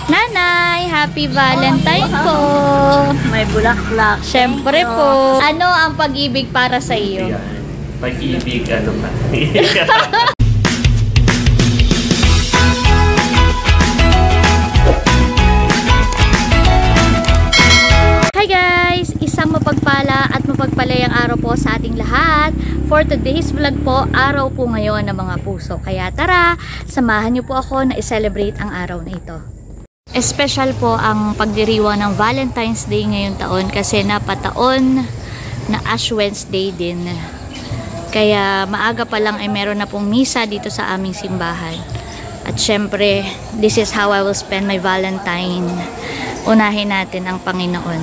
Nanay, happy Valentine po. May bulaklak. Siyempre po. Ano ang pag-ibig para sa iyo? Pag-ibig, ano ba? Hi guys! Isang mapagpala at mapagpalayang araw po sa ating lahat. For today's vlog po, araw po ngayon ng mga puso. Kaya tara, samahan niyo po ako na i-celebrate ang araw na ito. Special po ang pagdiriwang ng Valentine's Day ngayong taon kasi napataon na Ash Wednesday din. Kaya maaga pa lang ay meron na pong misa dito sa aming simbahan. At syempre, this is how I will spend my Valentine. Unahin natin ang Panginoon.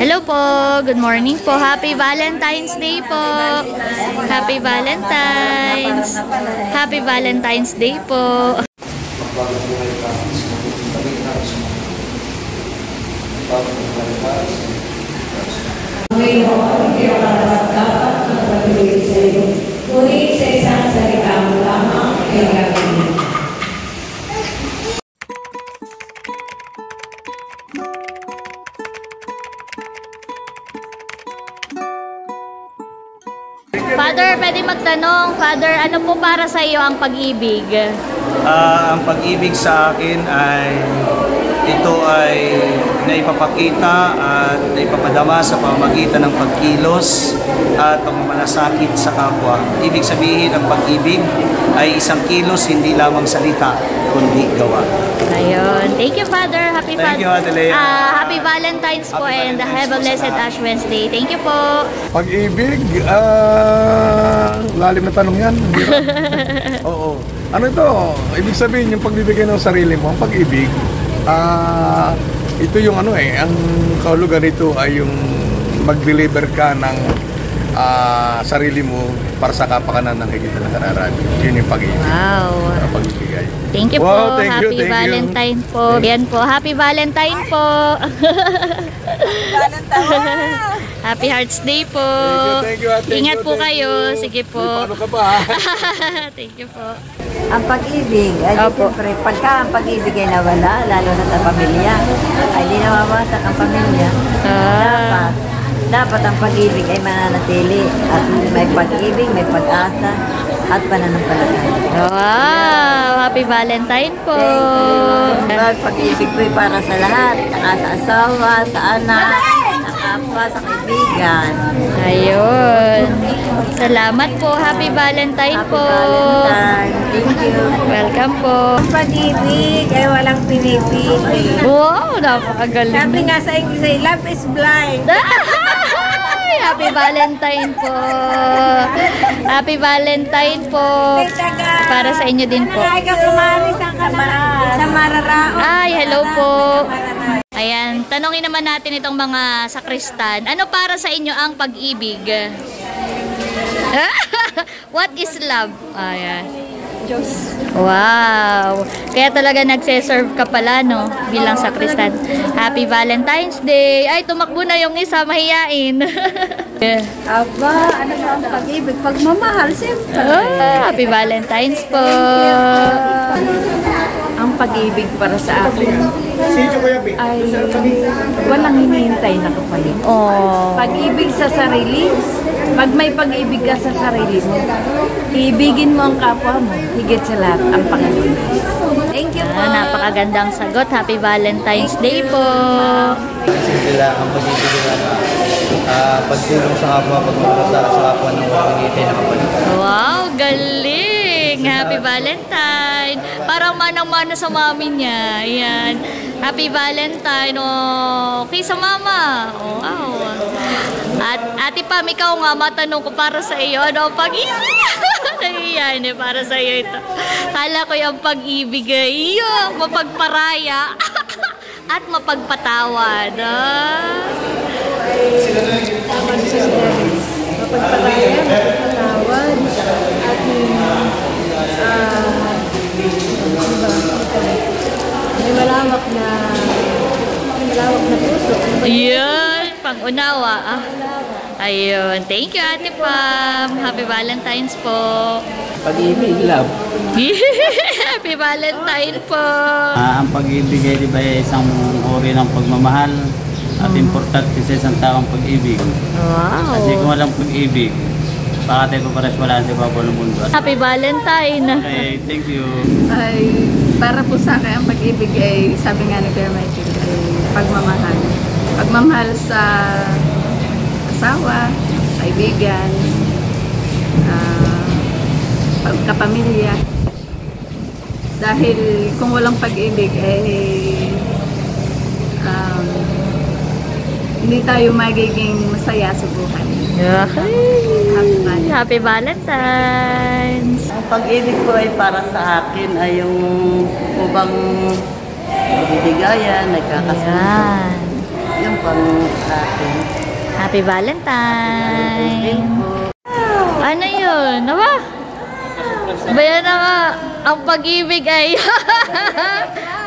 Hello po, good morning po. Happy Valentine's Day po. Happy Valentine's. Happy Valentine's Day po. Ngayon, dapat magpatuloy sa iyo. Ngunit sa isang salita mo lamang ay gagawin. Father, pwede magtanong. Father, ano po para sa iyo ang pag-ibig? Ang pag-ibig sa akin ay ito ay naipapakita at naipapadama sa pamamagitan ng pagkilos at pagmamalasakit sa kapwa. Ibig sabihin, ang pag-ibig ay isang kilos, hindi lamang salita, kundi gawa. Ayun. Thank you, Father. Happy Thank you, Adelea. Happy Valentine's po and have a blessed Ash Wednesday. Thank you po. Pag-ibig, lalim na tanong yan. Oo. Ano ito? Ibig sabihin, yung pagbibigay ng sarili mo, ang pag-ibig, ito yung ano ang kahulugan nito ay yung mag-deliver ka ng sarili mo para sa kapakanan ng higit na kararami. Yun yung pag-ibig. Wow. Pagbibigay. Thank you wow, po. thank Happy you. Valentine po. Yan po. Happy Valentine po. Happy Hearts Day po. Thank you. Ingat po kayo. Sige po. Paano ka ba? Thank you po. Ang pag-ibig, ay siyempre, pagka ang pag-ibig ay nawala, lalo na sa pamilya, ay di nawawasak ang pamilya. Dapat ang pag-ibig ay mananatili at may pag-ibig, may pag-asa at pananampalataya. Wow! Happy Valentine po! Ang pag-ibig ko ay para sa lahat, saka sa asawa, sa anak, sa kapwa, sa kaibigan. Ayun! Salamat po! Happy Valentine po! Happy Valentine! Thank you! Welcome po! Ang pag-ibig ay walang pinipili. Wow! Napakagaling! Sabi nga sa English, love is blind. Happy Valentine po! Happy Valentine po! Para sa inyo din po. Sa Mararao. Ay, hello po! Ayan, tanongin naman natin itong mga sakristan. Ano para sa inyo ang pag-ibig? What is love? Ayan. Diyos. Wow! Kaya talaga nagse-serve ka pala, no? Bilang sakristan. Happy Valentine's Day! Ay, tumakbo na yung isa, mahiyain. Aba, ano ba ang pag-ibig? Pagmamahal, siyempre. Happy Valentine's po! Ang pag-ibig para sa akin ay walang hinihintay na kapalit. Oh. Pag-ibig sa sarili, pag may pag-ibig ka sa sarili mo, ibigin mo ang kapwa mo, higit sa lahat ang Panginoon. Thank you po. Napakagandang sagot. Happy Valentine's Day po! Sila ang pag-ibig pagtulong sa kapwa, pagmamalasakit sa kapwa ng walang hinihintay na kapalit. Wow! Galing! Happy Valentine! Parang manang-mana sa mami niya. Ayan. Happy Valentine! Oh, okay sa mama. Oh, wow. At Ate Pam, ikaw nga, matanong ko para sa iyo. Ano ang pag-ibig? Ayan, para sa iyo ito. Kala ko yung pag-ibig ay mapagparaya at mapagpatawad. Mapagpalaya, mapagpatawad, at may malawak na puso. Ayan, pang-unawa. Ayun. Thank you, Ate Pam. Happy Valentine's po. Pag-ibig, love. Happy Valentine po. Ang pag-ibig ay diba isang uri ng pagmamahal at importante sa isang taong pag-ibig. Wow. Kasi kung walang pag-ibig, baka tayo paparas wala sa ibabaw ng mundo. Happy Valentine. Okay, thank you. Ay, para po sa akin, ang pag-ibig ay, sabi nga ni Kuya Michael, ay pagmamahal. Pagmamahal sa asawa, kaibigan, kapamilya. Dahil kung walang pag-ibig, hindi tayo magiging masaya sa buhay. Happy Valentine's. Ang pag-ibig po ay para sa akin ay yung ubang bibigayan, nagkakasundo. Yung pang sa akin. Happy Valentine. Ano yun? Aba? Bayan na nga. Ang pag-ibig ay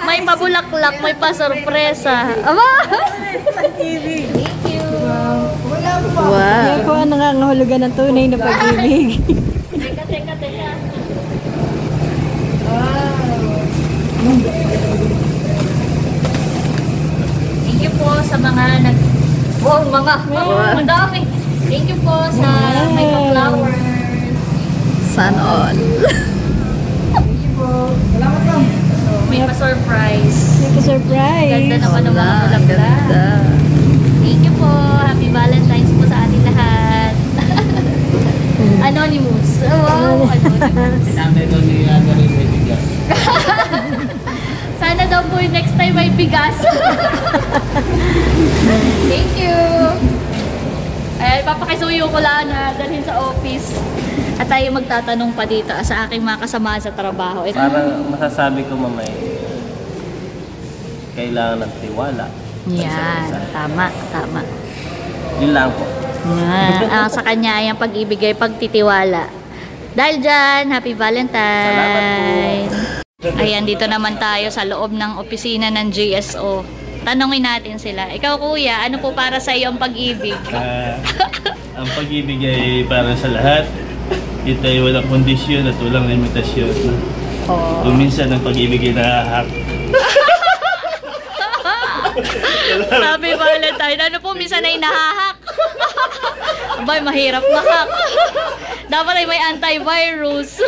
may pabulaklak, may pasurpresa. Aba? Pag-ibig. Thank you. Wow. Yan po ang nangangahulugan ng tunay na pag-ibig. Teka. Thank you po sa mga ang dami. Thank you po sa may flowers. Sun all. May pa-surprise. Surprise. Ganda naman ng mga bulaklak. Thank you po. Happy Valentine's po sa ating lahat. Anonymous. Wow, anonymous. Sinamay ko ni Agari may bigas. Sana daw po yung next time may bigas. Thank you. Ay, papakisuyo ko lang na dalhin sa office. At tayo magtatanong pa dito sa aking mga kasamahan sa trabaho. Parang masasabi ko mamay, kailangan ng tiwala. Yan, tama. Yun lang po. Ang sa kanya ay ang pag-ibig ay pagtitiwala. Dahil dyan, Happy Valentine! Ayan, dito naman tayo sa loob ng opisina ng GSO. Tanungin natin sila. Ikaw kuya, ano po para sa iyo ang pag-ibig? Ang pag-ibig ay para sa lahat. Ito ay walang kondisyon at walang limitasyon. Oh. Kung minsan ang pag-ibig ay nahahak. Happy Valentine. Ano po, minsan ay nahahak. Abay, mahirap mahak. Dapat ay may antivirus.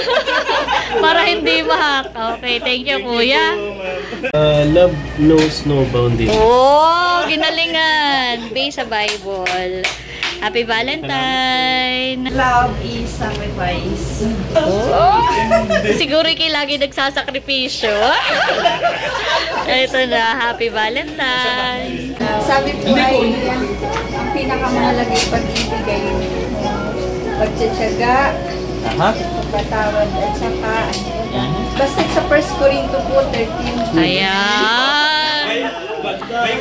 Para hindi mahak. Okay, thank you kuya. Love knows no boundaries. Oh, ginalingan. Based sa Bible. Happy Valentine. Love is sacrifice. Oh, siguro kayo lagi nagsasakripisyo. Ito na, Happy Valentine. Sabi po ay ang pinakamahalagang pag-ibig ay pagtsatsaga, pagpatawad at saka basta sa 1 Corinto po 13. Ayan.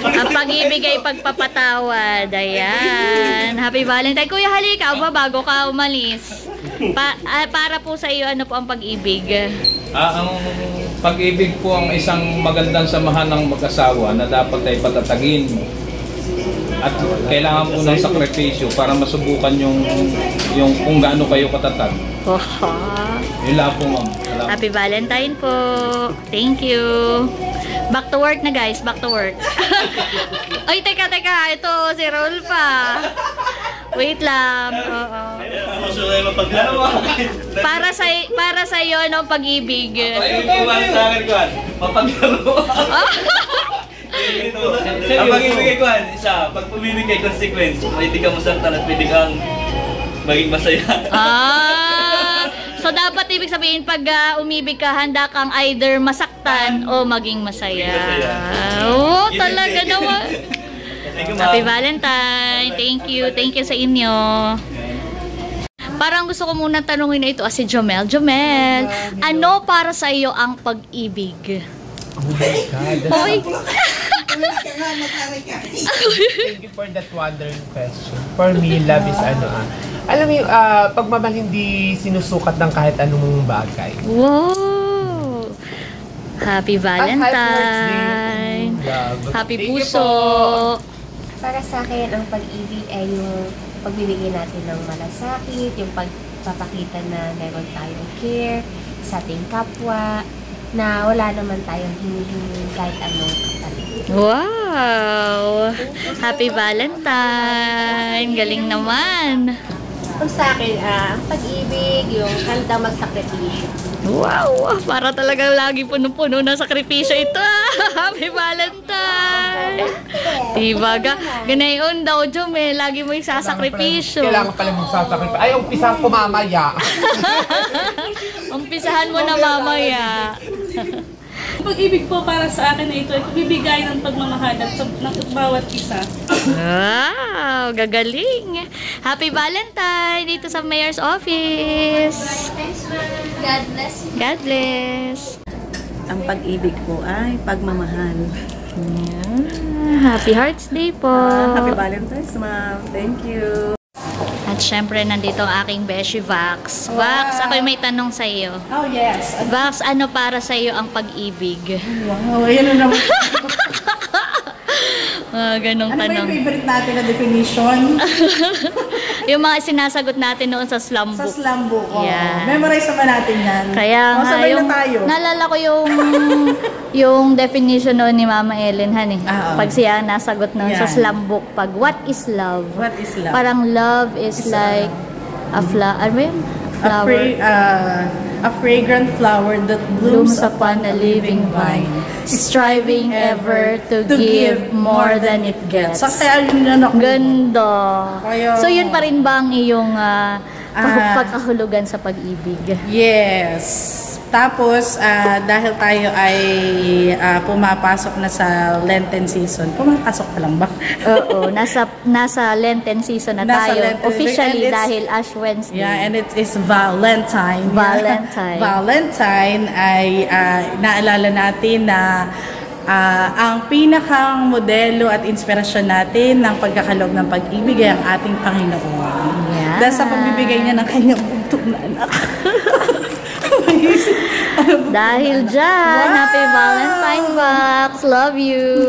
Ang pag-ibig ay pagpapatawad. Ayan. Happy Valentine. Kuya, halika ba bago ka umalis? Para po sa iyo, ano po ang pag-ibig? Ang pag-ibig po ang isang magandang samahan ng mag-asawa na dapat ay patatagin. At kailangan po ng sakripisyo para masubukan yung kung gaano kayo katatag. Yun lang po, ma'am. Happy Valentine po. Thank you. Back to work na guys. Back to work. Ay, teka. Ito, si Raul pa. Wait lang. Oo. Para sa iyo no pag-ibig. Mapaglaro. Ang pag-ibig ay kwan, isa, pag pumibig kay consequence, pwede ka masaktan at pwede kang maging masaya. So dapat ibig sabihin pag umibig ka, handa kang either masaktan o maging masaya. Oh, talaga naman. Happy Valentine. Thank you sa inyo. Parang gusto ko muna tanungin na ito si Jomel. Jomel, ano para sa iyo ang pag-ibig? Oh my God. Hoy. Thank you for that wondering question. For me, love is alam mo yung pagmamahal hindi sinusukat ng kahit anong bagay. Wow! Happy Valentine! Happy puso! Para sa akin, ang pag-ibig ay yung pagbibigay natin ng malasakit, yung pagpapakita na meron tayong care sa ating kapwa, na wala naman tayong hinihingi kahit anong kapalit. Wow! Happy Valentine! Galing naman! Kung sa akin, ang pag-ibig, yung handang magsakripisyo. Wow! Para talagang lagi puno-puno ng sakripisyo ito. Happy Valentine! Diba ga? Ganayon daw, Jom eh. Lagi mo yung sasakripisyo. Kailangan pala magsasakripisyo. Ay, umpisahan ko mamaya. Umpisahan mo na mamaya. Ang pag-ibig po para sa akin na ito ay pagbibigay ng pagmamahal at ng bawat isa. Wow! Gagaling! Happy Valentine dito sa Mayor's Office! God bless. God bless! Ang pag-ibig po ay pagmamahal. Yeah. Happy Hearts Day po! Happy Valentine's, ma'am. Thank you. At syempre, nandito ang aking beshi, Vax. Vax, ako'y may tanong sa iyo. Oh, yes. Vax, ano para sa iyo ang pag-ibig? Wow, yan na naman. Ganong ano tanong. Ano ba yung favorite natin na definition? Yung mga sinasagot natin noon sa slam book. Sa slam book, oh. Yeah. Memorize naman natin yan. Kaya nga, sabay na tayo. Naalala ko yung definition noon ni Mama Ellen Han eh. Pag siya nasagot noon sa slam book, pag what is love? What is love? Parang love is like a flower. A fragrant flower that blooms upon a living vine, striving ever to give more than it gets. So, kaya yun yan ako. Ganda. So, yun pa rin ba ang iyong pagkahulugan sa pag-ibig? Yes. Tapos, dahil tayo ay pumapasok na sa Lenten season. Pumapasok pa lang ba? Oo. Nasa Lenten season na tayo. Officially dahil Ash Wednesday. Yeah, and it is Valentine. Valentine. Valentine ay naalala natin na ang pinakang modelo at inspirasyon natin ng pagkakaloob ng pag-ibig ay ang ating Panginoon. Yeah. Dahil sa pagbibigay niya ng kanyang bugtong na anak. Dahil dyan, happy Valentine Box. Love you.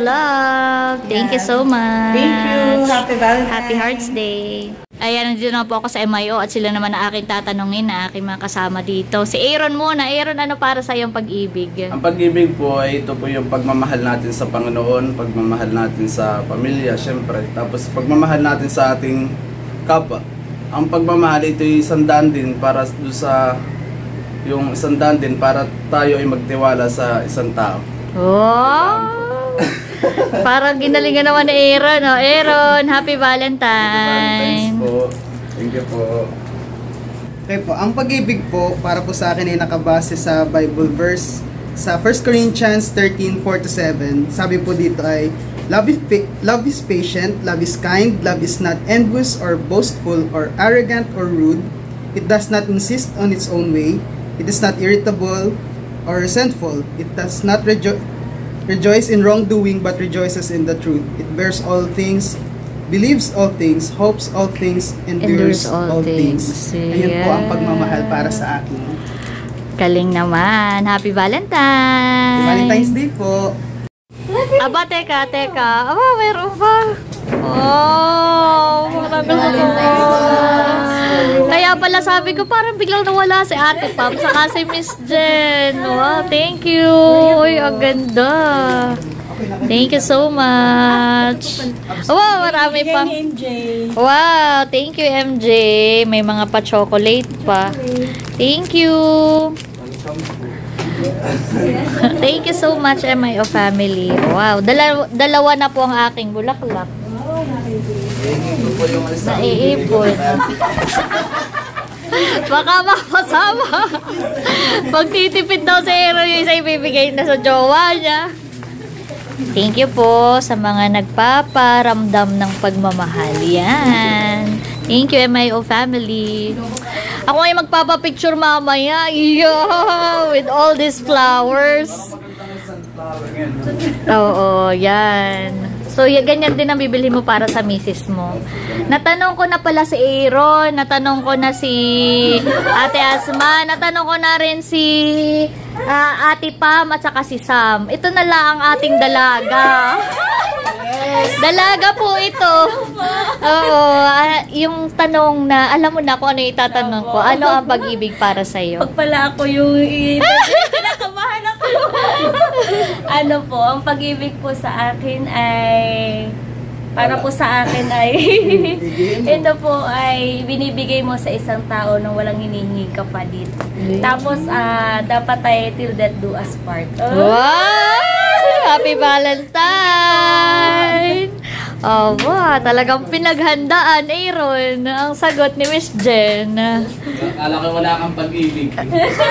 Love. Thank you so much. Thank you. Happy Valentine. Happy Hearts Day. Ayan, nandito na po ako sa MIO at sila naman na aking tatanungin na aking mga kasama dito. Si Aaron muna. Aaron, ano para sa iyong pag-ibig? Ang pag-ibig po ay ito po yung pagmamahal natin sa Panginoon, pagmamahal natin sa pamilya, syempre. Tapos pagmamahal natin sa ating kapwa. Ang pagmamahal ito ay isandaan din para sa para tayo ay magtiwala sa isang tao. Oh! Parang ginalingan naman ni Aaron. Oh, Aaron, happy Valentine. Thanks po. Thank you po. Okay po, ang pag-ibig po para po sa akin ay nakabase sa Bible verse sa 1 Corinthians 13:4-7. Sabi po dito ay love is patient, love is kind, love is not envious or boastful or arrogant or rude. It does not insist on its own way. It is not irritable or resentful. It does not rejoice in wrongdoing but rejoices in the truth. It bears all things, believes all things, hopes all things, endures all things. Ayun po ang pagmamahal para sa akin. Galing naman. Happy Valentine. Valentine's Day po. Aba, teka. Aba, meron pa. Oh, kaya pala sabi ko parang biglang nawala si Ate Pam saka si Miss Jen. Wow, thank you. Uy, ang ganda. Thank you so much. Wow, marami pa. Wow, thank you MJ. May mga pa-chocolate pa. Thank you. Thank you so much MIO family. Wow, dalawa na po ang aking bulaklak. Naiipon. Baka makasama. Pag titipid daw sa hero yung isa ibibigay na sa jowa niya. Thank you po sa mga nagpaparamdam ng pagmamahal. Yan. Thank you MIO family. Ako ay magpapapicture mamaya. Yeah, with all these flowers. Oo, yan. So, ganyan din ang bibili mo para sa misis mo. Natanong ko na pala si Aaron, natanong ko na si Ate Asma, natanong ko na rin si Ate Pam at saka si Sam. Ito na lang ang ating dalaga. Dalaga po ito. Oo, yung tanong na, alam mo na kung ano yung itatanong ko. Ano ang pag-ibig para sa'yo? Pag pala ako yung kinakabahan ako. Ano po, ang pag-ibig po sa akin ay para po sa akin ay ito po ay binibigay mo sa isang tao nang walang hinihingi kapalit. Tapos dapat ay till death do us part. Wow! Happy Valentine! Oh, wow, talagang pinaghandaan, Aaron, ang sagot ni Miss Jen. Akala ko wala kang pag-ibig.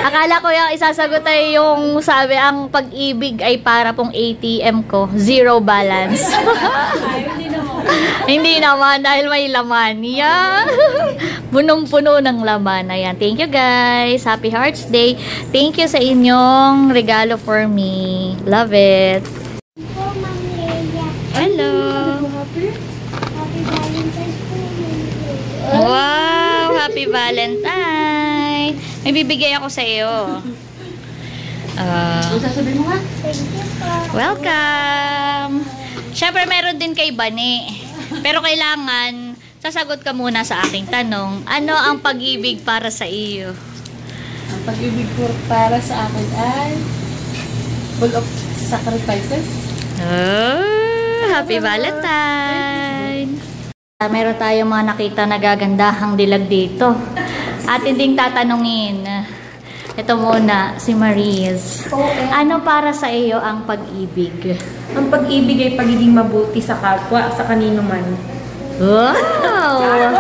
Akala ko yung isasagot ay yung sabi, ang pag-ibig ay para pong ATM ko, zero balance. Hindi naman, dahil may laman. Yeah. Punong-puno ng laman. Ayan, thank you guys. Happy Hearts Day. Thank you sa inyong regalo for me. Love it. Hello. Wow, happy Valentine. May bibigay ako sa iyo. Sasabihin mo nga? Welcome. Siyempre meron din kay Bani. Pero kailangan sasagot ka muna sa aking tanong. Ano ang pag-ibig para sa iyo? Ang pag-ibig ko para sa akin ay full of sacrifices. Oh, happy Valentine! Meron tayong mga nakita na gagandahang dilag dito. Atin ding tatanungin. Ito muna, si Mariz. Ano para sa iyo ang pag-ibig? Ang pag-ibig ay pagiging mabuti sa kapwa, sa kanino man. Wow!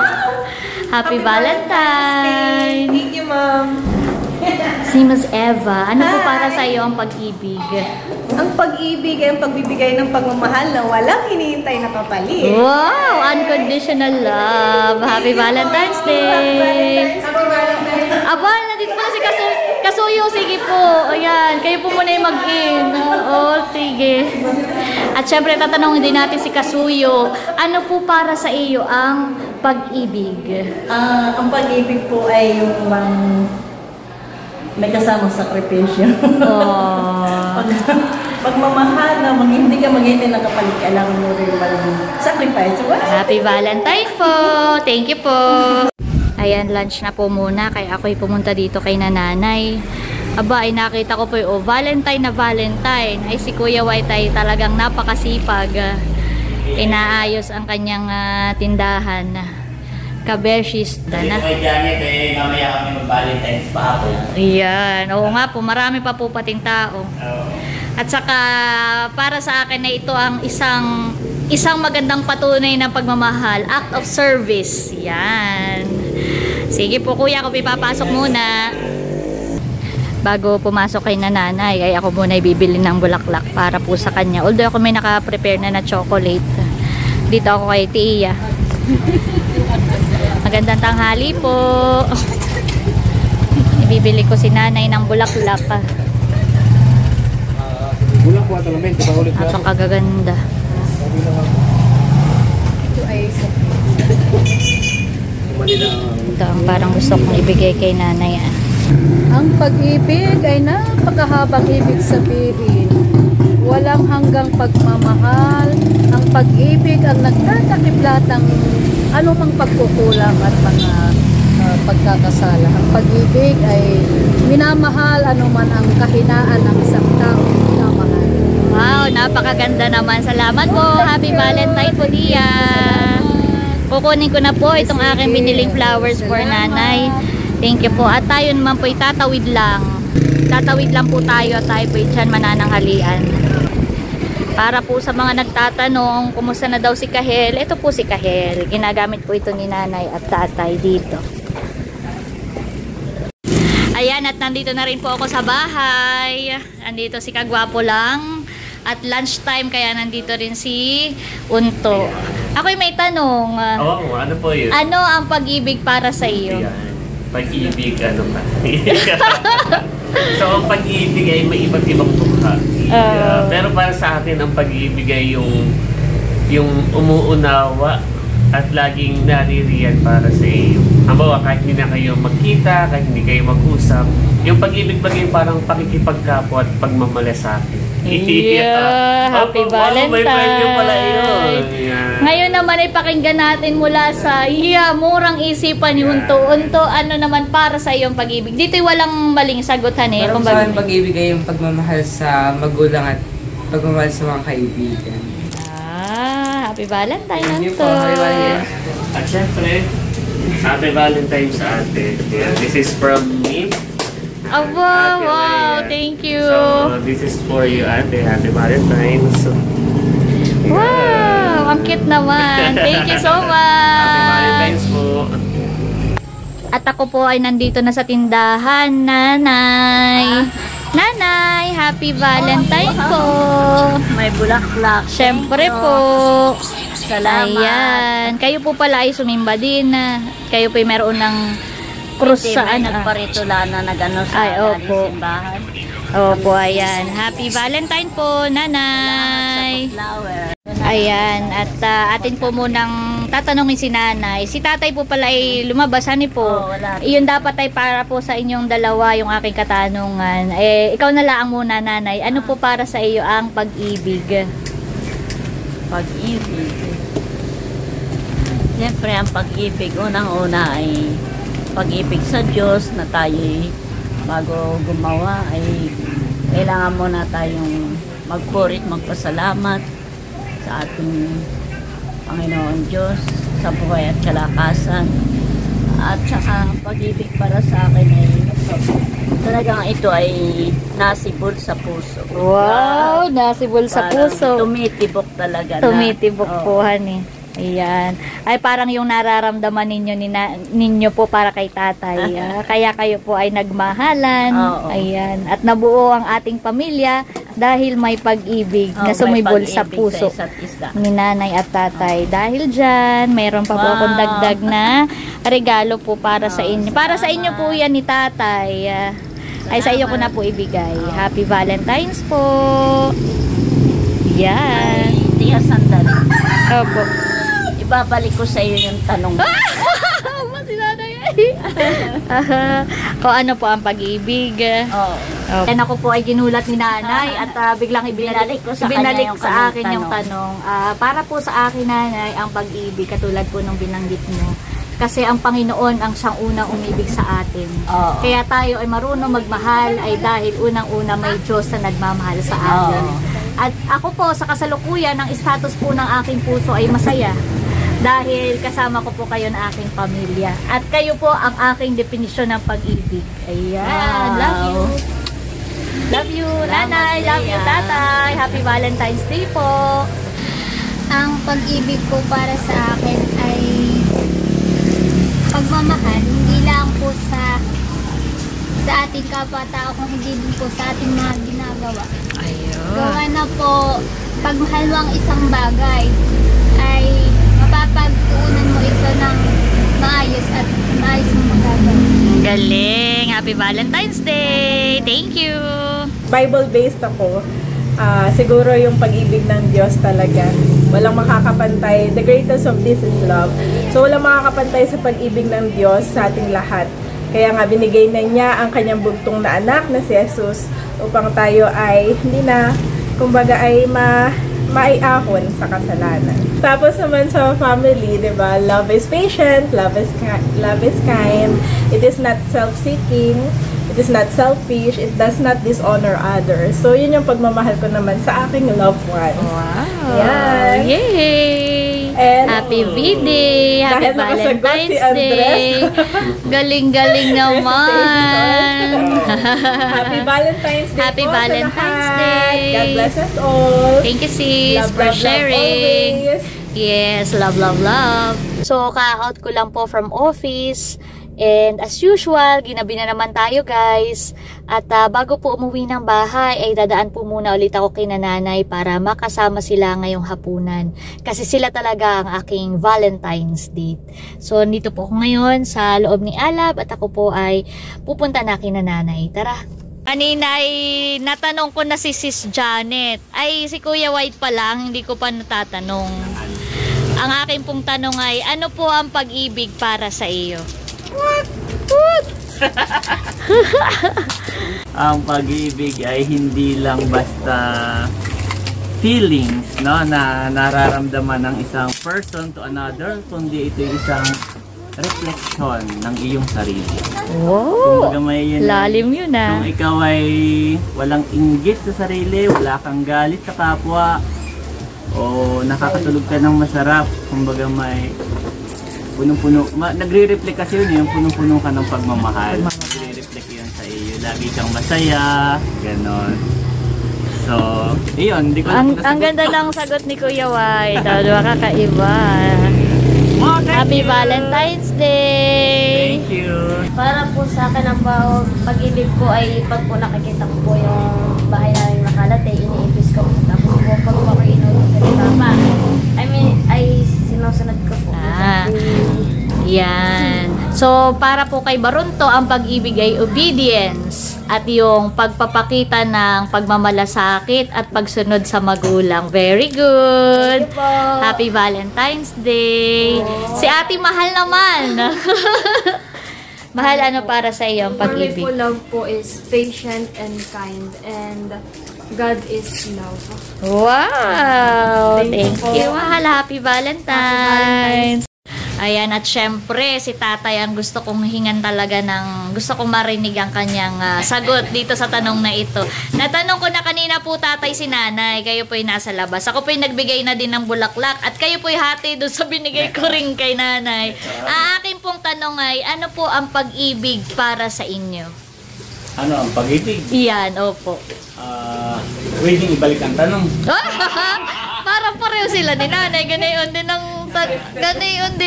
Happy Valentine! Thank you, Ma'am. Si Ms. Eva, ano po para sa iyo ang pag-ibig? Ang pag-ibig ay ang pagbibigay ng pagmamahal na walang hinihintay na kapalit. Wow! Unconditional love! Happy Valentine's Day! Aba, nandito pala si Kasuyo. Sige po. Ayan, kayo po muna yung mag-in. Oo, sige. At syempre, tatanungin din natin si Kasuyo. Ano po para sa iyo ang pag-ibig? Ang pag-ibig po ay yung may kasamang sakripisyo. Pagmamahal na hindi ka maghintay ng kapalit, kailangan mo rin mag-sacrifice. Happy Valentine po! Thank you po! Ayan, lunch na po muna. Kaya ako'y pumunta dito kay nanay. Aba, ay nakita ko po yung Valentine na Valentine. Ay si Kuya White ay talagang napakasipag. Inaayos ang kanyang tindahan. Kabeshista na. Kay Janet, mamaya kami mag-Valentine's pa ako. Ayan. Oo nga po, marami pa po pating tao. At saka, para sa akin na ito ang isang magandang patunay ng pagmamahal. Act of service. Yan. Sige po kuya, ako pipapasok muna. Bago pumasok kay nanay, ay ako muna bibili ng bulaklak para po sa kanya. Although ako may naka-prepare na chocolate. Dito ako kay Tia. Magandang tanghali po. Ibibili ko si nanay ng bulaklak. Napakaganda. Ito ay ito ang parang gusto kong ibigay kay nanay. Ang pag-ibig ay napakahabang ibig sabihin. Walang hanggang pagmamahal. Ang pag-ibig ang nagtatakip lahat ng anumang pagkukulang at mga pagkakasala. Ang pag-ibig ay minamahal anuman ang kahinaan ng isang tao. Minamahal. Wow, napakaganda naman. Salamat po. Happy Valentine po, Tia. Kukunin ko na po itong aking biniling flowers for nanay. Thank you po. At tayo naman po tatawid lang. Tatawid lang po tayo at tayo po dyan manananghalian. Para po sa mga nagtatanong, kumusta na daw si Kahel? Ito po si Kahel. Ginagamit po ito ni nanay at tatay dito. Ayan, at nandito na rin po ako sa bahay. Nandito si Kagwapo lang. At lunchtime, kaya nandito rin si Unto. Ako'y may tanong. Oo, ano po yun? Ano ang pag-ibig para sa iyo? Pag-ibig, ano ba? So, ang pag-ibig ay may iba't ibang mukha. Pero para sa akin, ang pag-ibig ay yung umuunawa at laging naririyan para sa iyo. Halimbawa, kahit hindi na kayo magkita, kahit hindi kayo mag-usap, yung pag-ibig parang pakikipagkapwa at pagmamalasakit. Yeah, happy Valentine's. May premyo pala yun. Ngayon naman ay pakinggan natin mula sa murang isipan ni Unto. Ano naman para sa iyong pag-ibig? Dito'y walang maling sagutan eh. Para sa akin pag-ibig ay yung pagmamahal sa magulang at pagmamahal sa mga kaibigan. Happy Valentine's, Unto. Happy Valentine's. At syempre, happy Valentine's sa ate. Yeah, this is from me. Wow, thank you. So, this is for you, ate. Happy Valentine's. Wow, ang cute naman. Thank you so much. Happy Valentine's po. At ako po ay nandito na sa tindahan, Nanay. Nanay, happy Valentine po. May bulaklak. Syempre po. Salamat. Ayan. Kayo po pala ay sumimba din. Kayo po ay meron ng krus sa nagparitula na nagano sa simbahan. Opo, ayan. Happy Valentine po, Nanay. Ayan, at atin po munang tatanungin si Nanay. Si Tatay po pala ay lumabas, hani po. Iyon dapat ay para po sa inyong dalawa yung aking katanungan. Ikaw na lang muna, Nanay. Ano po para sa iyo ang pag-ibig? Pag-ibig. Siyempre, ang pag-ibig, unang-una ay pag-ibig sa Diyos na tayo bago gumawa ay kailangan muna tayong magpurit, magpasalamat sa ating Panginoon Diyos sa buhay at kalakasan. At saka pag-ibig para sa akin ay talagang ito ay nasibol sa puso. Wow, nasibol sa puso. Tumitibok talaga. Tumitibok po, hani. Ayan. Ay parang yung nararamdaman ninyo po para kay Tatay. Kaya kayo po ay nagmahalan. Ayan. At nabuo ang ating pamilya dahil may pag-ibig na sumibol sa puso ni Nanay at Tatay. Dahil dyan, mayroon pa po akong dagdag na regalo po para sa inyo. Para sa inyo po yan ni Tatay. Ay sa iyo ko na po ibigay. Happy Valentine's po. Yan. Tiya sandali. Opo. Ibabalik ko sa iyo yung tanong. Kung ano po ang pag-ibig. And ako po ay ginulat ni Nanay at biglang ibinalik sa akin yung tanong. Para po sa akin, Nanay, ang pag-ibig katulad po nung binanggit mo. Kasi ang Panginoon ang siyang unang umibig sa atin. Kaya tayo ay marunong magmahal ay dahil unang-una may Diyos na nagmamahal sa atin. At ako po sa kasalukuyan, ang status po ng aking puso ay masaya. Dahil kasama ko po kayo na aking pamilya. At kayo po ang aking definisyon ng pag-ibig. Ayan. Love you. Love you, Nanay. Love you, Tatay. Happy Valentine's Day po. Ang pag-ibig po para sa akin ay pagmamahal. Hindi lang po sa ating kapwa-tao, kung hindi din po sa ating mga ginagawa. Gawa na po, pagmahal mo ang isang bagay ay mapapagtuunan mo ito ng maayos at maayos mo magagawa. Galing! Happy Valentine's Day! Thank you! Bible-based ako. Siguro yung pag-ibig ng Diyos talaga. Walang makakapantay. The greatest of this is love. So walang makakapantay sa pag-ibig ng Diyos sa ating lahat. Kaya nga binigay na niya ang kanyang bugtong na anak na si Jesus upang tayo ay hindi na, kumbaga ay maiahon sa kasalanan. Tapos naman sa family, 'di ba? Love is patient, love is kind. It is not self-seeking, it is not selfish, it does not dishonor others. So yun yung pagmamahal ko naman sa aking loved ones. Wow. Yan. Yay! And happy V-Day! Happy Valentine's Day! Galing-galing naman! Happy Valentine's Day! Happy Valentine's Day! God bless us all! Thank you, sis, for sharing! Yes, love, love, love! So, ka-out ko lang po from office. And as usual, ginabi na naman tayo, guys. At bago po umuwi ng bahay, ay dadaan po muna ulit ako kay Nanay para makasama sila ngayong hapunan. Kasi sila talaga ang aking Valentine's date. So, dito po ako ngayon sa loob ni Alab at ako po ay pupunta na kay Nanay. Tara! Kanina ay natanong ko na si Sis Janet. Ay, si Kuya White pa lang, hindi ko pa natatanong. Ang aking pong tanong ay, ano po ang pag-ibig para sa iyo? What? Ang pag-ibig ay hindi lang basta feelings, no, na nararamdaman ng isang person to another, kundi ito isang reflection ng iyong sarili. Wow! Kumbaga may Lalim yun ah. Kung ikaw ay walang inggit sa sarili, wala kang galit sa kapwa, o nakakatulog ka ng masarap, kumbaga may punong-puno, nagre-reflect kasi yun, yung punong-puno ka ng pagmamahal. Nagre-reflect yun sa iyo, lagi kang masaya, ganon. So, iyon, hindi ko ang ganda ng sagot ni Kuya White. Kakaiba. Happy Valentine's Day! Thank you! Para po sa akin ang pag-ibig ko ay pag po nakikita ko po yung bahay namin nakalate, iniibis ko. Tapos po pag po ako inuwi sa tama, ay sinusunod ko po. Yan. So, para po kay Barunto, ang pag-ibig ay obedience at yung pagpapakita ng pagmamalasakit at pagsunod sa magulang. Very good! Happy Valentine's Day! Si Ate Mahal naman! Mahal, ano para sa iyo ang pag-ibig? For me po, love po is patient and kind, and God is love. Wow! Thank po. you, Mahal. Happy Valentine's! Ayan, at syempre, si tatay ang gusto kong hingan talaga gusto kong marinig ang kanyang sagot dito sa tanong na ito. Natanong ko na kanina po tatay si nanay, kayo po'y nasa labas. Ako po'y nagbigay na din ng bulaklak at kayo po'y hati doon sa binigay ko rin kay nanay. Ang akin pong tanong ay, ano po ang pag-ibig para sa inyo? Ano ang pag-ibig? Iyan, opo. Pwedeng ibalik ang tanong. Parang pareho sila ni nanay, ganayon din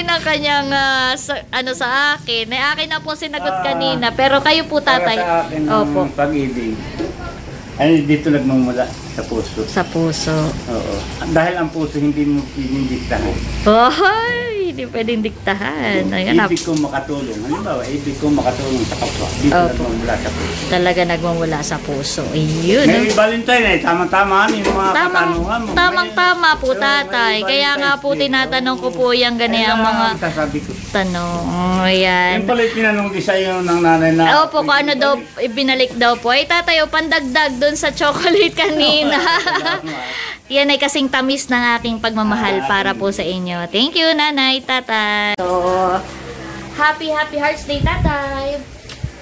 ang kanyang sa akin. Akin na po sinagot kanina, pero kayo po tatay. Para sa akin ang pag-ibig ay dito nagmumula sa puso. Sa puso. Oo. Dahil ang puso hindi mo pinindiktahan. Hoy, hindi pwedeng diktahan. Ibig kong makatulong. Halimbawa, ibig kong makatulong sa kapwa. Dito nagmumula sa puso. Talaga nagmumula sa puso. Ayun. May Valentine eh. Tama-tama yung mga katanungan mo. Tamang-tama po tatay. Kaya nga po tinatanong ko po yung ganyan mga tanong. Ayan. Yung pala tinanong din sa'yo ng nanay na... Opo, kung ano daw, ibinalik daw po. Ay tatay, pandagdag dun sa chocolate kanina. Yan ay kasing tamis ng aking pagmamahal para po sa inyo. Thank you, nanay, tatay. So, happy Hearts Day, tatay.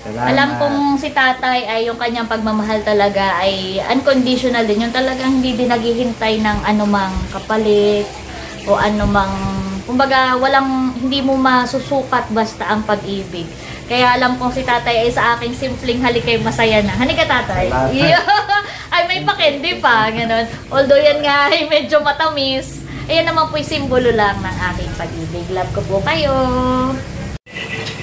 Salamat. Alam kong si tatay ay yung kanyang pagmamahal talaga ay unconditional din. Yung talagang hindi din naghihintay ng anumang kapalit o anumang, kumbaga hindi mo masusukat basta ang pag-ibig. Kaya alam kong si tatay ay sa aking simpleng halikay masaya na. Hanika tatay. Ay may pakendi pa. Ganun. Although yan nga ay medyo matamis. Ayan naman po'y simbolo lang ng aking pag-ibig. Love ko po kayo.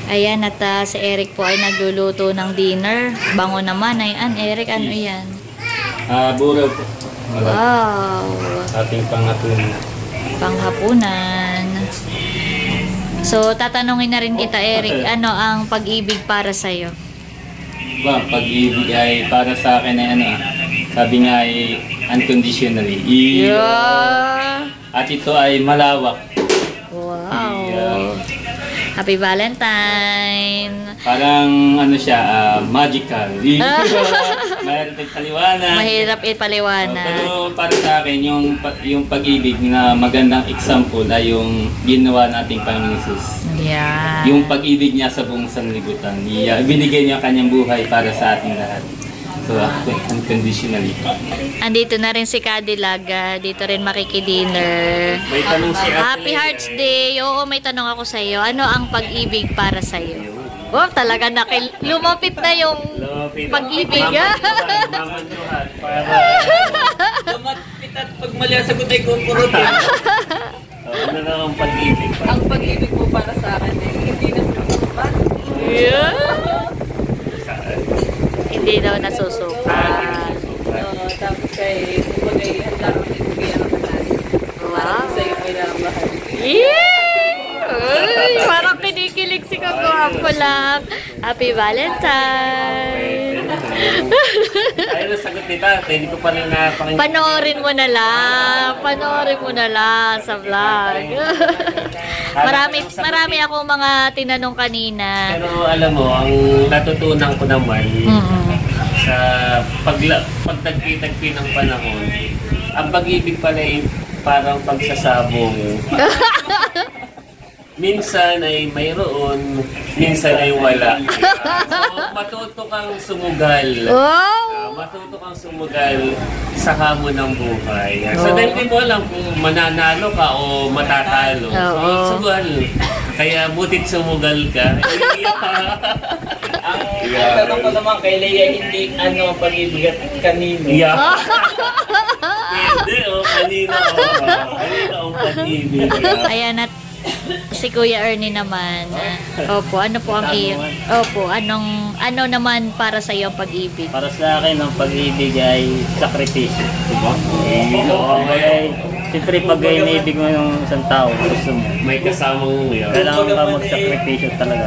Ayan, at si Eric po ay nagluluto ng dinner. Bango naman. Ayan, Eric, ano yan? Buraw po. Wow. Ating panghapunan. Panghapunan. So, tatanungin na rin kita, Eric, ano ang pag-ibig para sa'yo? Pag-ibig ay para sa akin ay sabi nga ay unconditionally. Yeah. At ito ay malawak. Wow. Happy Valentine. Parang siya, magical. Mahirap ipaliwanag. Mahirap ipaliwanag. Pero para sa akin, yung pag-ibig na magandang example ay yung ginawa nating Panginoon Jesus. Yeah. Yung pag-ibig niya sa buong sanlibutan. Binigay niya kanyang buhay para sa ating lahat. So, unconditionally. Andito na rin si Cadillac. Dito rin makikidinner. May tanong si Ate. Happy Hearts Day. Oo, may tanong ako sa iyo. Ano ang pag-ibig para sa iyo? Oh, talaga lumapit na yung pag-ibig. Lumapit at pag mali ang sagot ay kumpurot. Ano na ang pag-ibig? Ang pag-ibig po para sa akin ay hindi na susukat. Hindi daw nasusukat. Tapos kay handa ko ibigay ang natin. Wow. Sa iyo may namahal. Uy, parang kinikilig si Kagwapo lang. Happy Valentine! Ayun ang sagot ni tatay. Hindi ko pa rin napakinggan. Panoorin mo na lang. Panoorin mo na lang sa vlog. marami akong mga tinanong kanina. Pero alam mo, ang natutunan ko naman sa pagtagpi-tagpi ng panahon, ang pag-ibig pala ay parang pagsasabong. Minsan ay mayroon, minsan ay wala. So, matuto kang sumugal. Matuto kang sumugal sa hamon ng buhay. So, dahil di mo alam kung mananalo ka o matatalo. So, sugal. Kaya butit sumugal ka. Ang tanong ko naman kay Leia, hindi ano ang pag-ibig at kanino. Hindi, kanino. Kanino ang pag-ibig. Ayan at si Kuya Ernie naman. Opo, ano po ang iyo? Opo, ano naman para sa iyo ang pag-ibig? Para sa akin, ang pag-ibig ay sakripisyo. Diba? Siyempre, pag inibig mo yung isang tao, gusto mo. May kasamang kailangan ka mag-sakripisyo talaga.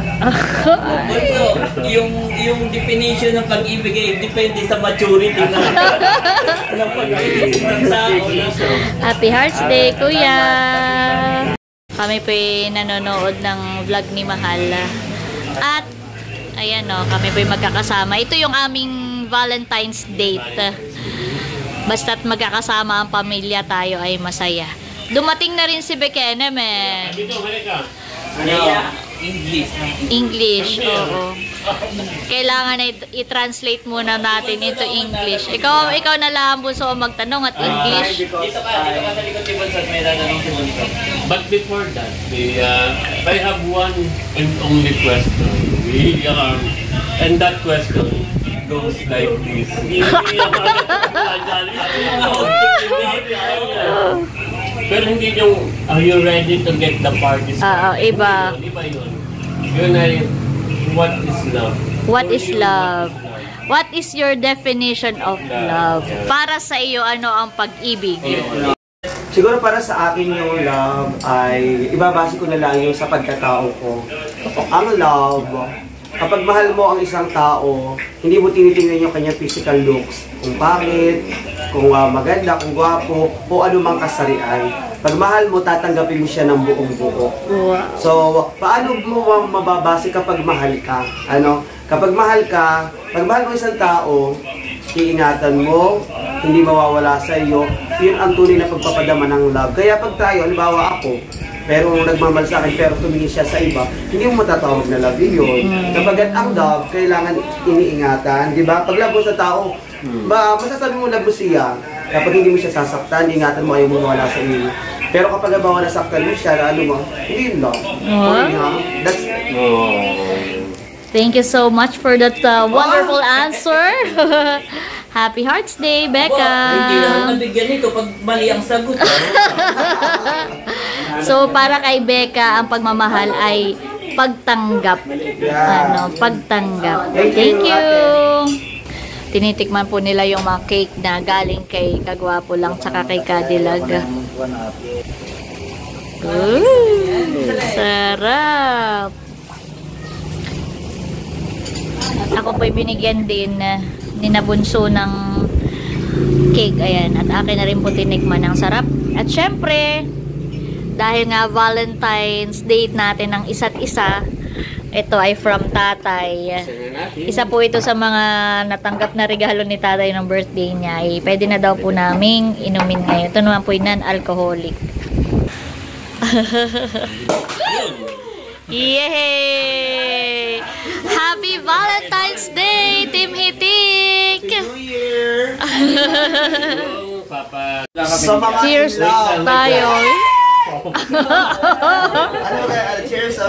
yung definition ng pag-ibig ay depende sa maturity ng pag-ibig ng tao. Happy Hearts Day, Kuya! Kami po nanonood ng vlog ni Mahal. At, ayan o, kami po magkakasama. Ito yung aming Valentine's date. Basta't magkakasama ang pamilya, tayo ay masaya. Dumating na rin si Bekene, men. English, oo. Kailangan na i-translate muna natin into English. Ikaw na lang, Bunso, magtanong at English. Dito ka sa likod ni Bunso, may tatanong si Bunso. But before that, I have one and only question. And that question goes like this. Pero hindi yung, are you ready to get the party started? Iba. Iba yun. Yun ay, what is love? What is love? What is your definition of love? Para sa iyo, ano ang pag-ibig? Siguro para sa akin yung love ay ibabase ko na lang yung sa pagkatao ko. Ang love, kapag mahal mo ang isang tao, hindi mo tinitingnan yung kanyang physical looks. Kung bakit, kung maganda, kung gwapo, o ano mang kasarian. Pag mahal mo, tatanggapin mo siya ng buong buo. So, paano mo mababase kapag mahal ka? Kapag mahal ka, pag mahal mo isang tao, iingatan mo, hindi mawawala sa iyo. Yun ang tunay na pagpapadama ng love. Kaya pag tayo, halimbawa ako, pero nagmamahal sa akin, pero tumingin siya sa iba, hindi mo matatawag na love yun. Kapag ang love, kailangan iniingatan. Di ba? Pag love mo sa tao, masasabi mo love mo siya. Kapag hindi mo siya sasaktan, ingatan mo, ayaw mo mawala sa iyo. Pero kapag halimbawa nasaktan mo siya, hindi yun love. That's Thank you so much for that wonderful answer. Happy Hearts Day, Becca! Hindi naman nabigyan nito pag mali ang sagot. So, para kay Becca, ang pagmamahal ay pagtanggap. Pagtanggap. Thank you! Tinitikman po nila yung mga cake na galing kay Kagwapo lang tsaka kay Kadilag. Sarap! Ako po'y binigyan din ni Nabunso ng cake. Ayan. At akin na rin po tinikman. Ang sarap. At syempre, dahil nga Valentine's date natin ng isa't isa, ito ay from tatay. Isa po ito sa mga natanggap na regalo ni tatay ng birthday niya. Pwede na daw po naming inumin ngayon. Ito naman po yung non-alcoholic. Yay! Happy Valentine's Day, Team Hitik! Cheers tayo. Cheers sa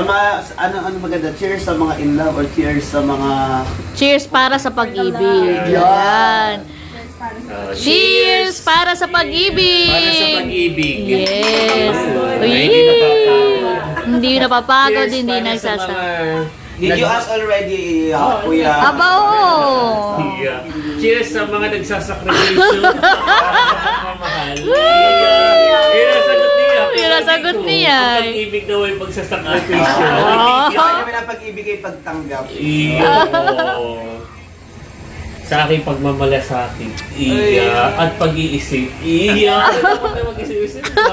mga ano maganda? Cheers sa mga in love or cheers sa mga... Cheers para sa pag-ibig. Yan. Cheers para sa pag-ibig. Para sa pag-ibig. Yes. Hindi napapagod, hindi nagsasama. Did you ask already, Kuya? Aba, oo. Cheers sa mga nagsasakripisyo. Mahal. Yun ang sagot niya. sagot niya. Ang pag-ibig daw ay pagsasakripisyo. Kaya naman ang pag-ibig ay pagtanggap. Sa aking pagmamalasakit, at pag-iisip, dapat na mag-isip-isip na.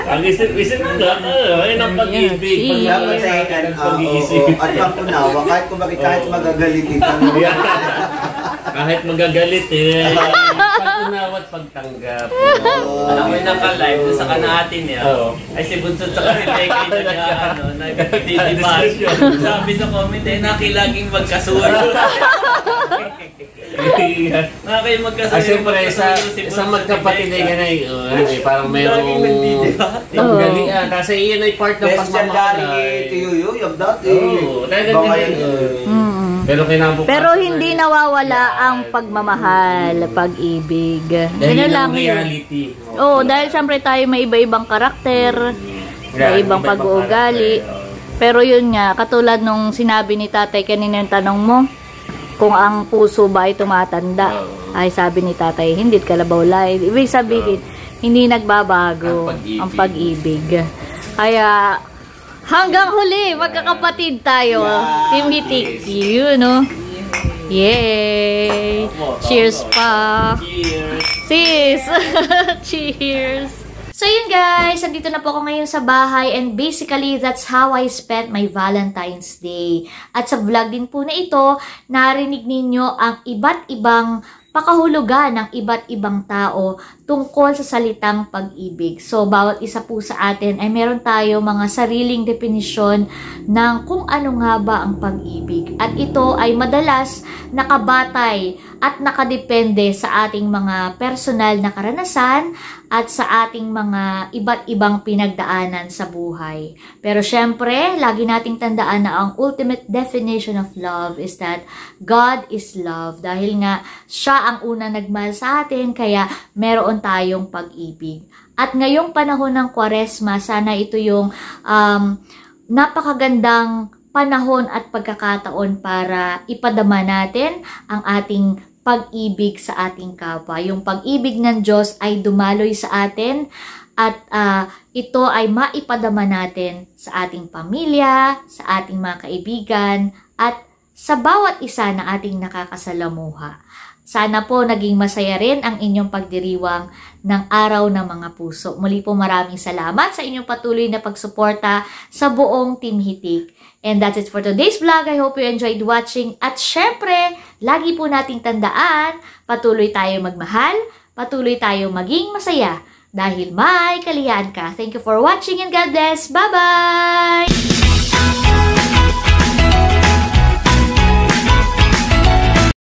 Ang isip-isip na, ayun ang pag-ibig, pag-iisip. At pag-unawa, kahit magagalit ito. Kahit magagalit pag-unawa at pagtanggap. Alam mo yung naka-live sa kanaatin niya. Ay si Bunsod sa kanilay kayo niya, nag-didibasyon. Sabi sa comment nakilaging magkasunod. Nakakayo magkasunod. Siyempre, sa magkapatid ay ganay, parang mayroong galian. Kasi iyan ay part ng pagmamahal. Pero hindi nawawala ang pagmamahal, pag-ibig. Dahil ang reality. Dahil siyempre tayo may iba-ibang karakter, may ibang pag-uugali. Pero yun nga, katulad nung sinabi ni tatay kanina yung tanong mo, kung ang puso ba ay tumatanda. Ay sabi ni tatay, hindi kalabaw lay. Ibig sabihin, hindi nagbabago ang pag-ibig. Kaya, hanggang huli, magkakapatid tayo. Timitik, you know. Yay! Cheers pa! Cheers! Sis! Cheers! So yun guys, andito na po ako ngayon sa bahay and basically that's how I spent my Valentine's Day. At sa vlog din po na ito, narinig ninyo ang iba't ibang pakahulugan ng iba't ibang tao tungkol sa salitang pag-ibig. So, bawat isa po sa atin ay meron tayo mga sariling definisyon ng kung ano nga ba ang pag-ibig. At ito ay madalas nakabatay at nakadepende sa ating mga personal na karanasan at sa ating mga iba't ibang pinagdaanan sa buhay. Pero syempre, lagi nating tandaan na ang ultimate definition of love is that God is love. Dahil nga, siya ang unang nagmahal sa atin, kaya meron tayong pag-ibig. At ngayong panahon ng Kwaresma, sana ito yung napakagandang panahon at pagkakataon para ipadama natin ang ating pag-ibig sa ating kapwa. Yung pag-ibig ng Diyos ay dumaloy sa atin at ito ay maipadama natin sa ating pamilya, sa ating mga kaibigan at sa bawat isa na ating nakakasalamuha. Sana po naging masaya rin ang inyong pagdiriwang ng Araw ng Mga Puso. Muli po maraming salamat sa inyong patuloy na pagsuporta sa buong Team Hitik. And that's it for today's vlog. I hope you enjoyed watching. At syempre, lagi po nating tandaan, patuloy tayo magmahal, patuloy tayo maging masaya dahil may kaliyahan ka. Thank you for watching and God bless. Bye-bye!